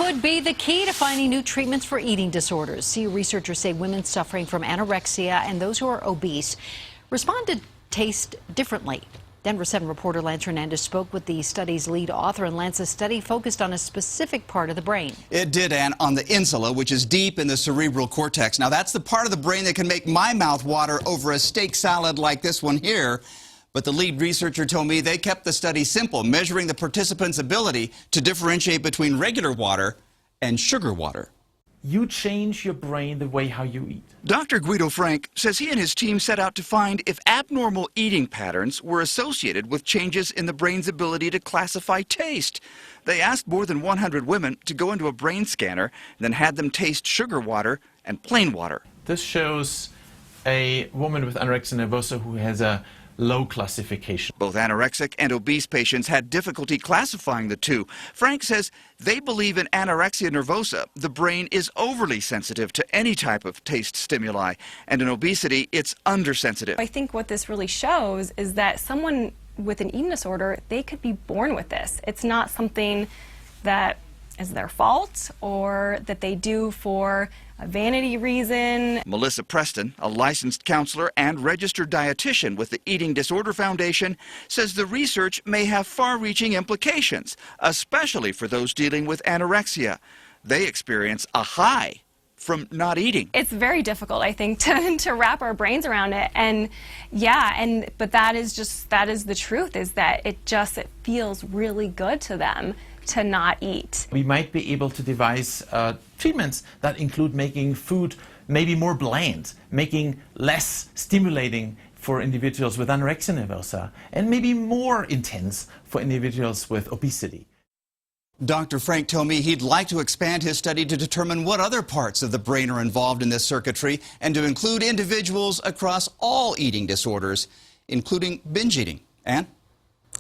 could be the key to finding new treatments for eating disorders. See, researchers say women suffering from anorexia and those who are obese respond to taste differently. Denver 7 reporter Lance Hernandez spoke with the study's lead author, and Lance's study focused on a specific part of the brain. It did, Ann, on the insula, which is deep in the cerebral cortex. Now, that's the part of the brain that can make my mouth water over a steak salad like this one here. But the lead researcher told me they kept the study simple, measuring the participants' ability to differentiate between regular water and sugar water. You change your brain the way how you eat. Dr. Guido Frank says he and his team set out to find if abnormal eating patterns were associated with changes in the brain's ability to classify taste. They asked more than 100 women to go into a brain scanner and then had them taste sugar water and plain water. This shows a woman with anorexia nervosa who has a low classification. Both anorexic and obese patients had difficulty classifying the two. Frank says they believe in anorexia nervosa, the brain is overly sensitive to any type of taste stimuli, and in obesity, it's undersensitive. I think what this really shows is that someone with an eating disorder, they could be born with this. It's not something that is their fault or that they do for a vanity reason. Melissa Preston, a licensed counselor and registered dietitian with the Eating Disorder Foundation, says the research may have far-reaching implications, especially for those dealing with anorexia. They experience a high from not eating. It's very difficult, I think, to wrap our brains around it. And yeah, but that is the truth, is that it feels really good to them to not eat. We might be able to devise treatments that include making food maybe more bland, making less stimulating for individuals with anorexia nervosa, and maybe more intense for individuals with obesity. Dr. Frank told me he'd like to expand his study to determine what other parts of the brain are involved in this circuitry and to include individuals across all eating disorders, including binge eating. Ann?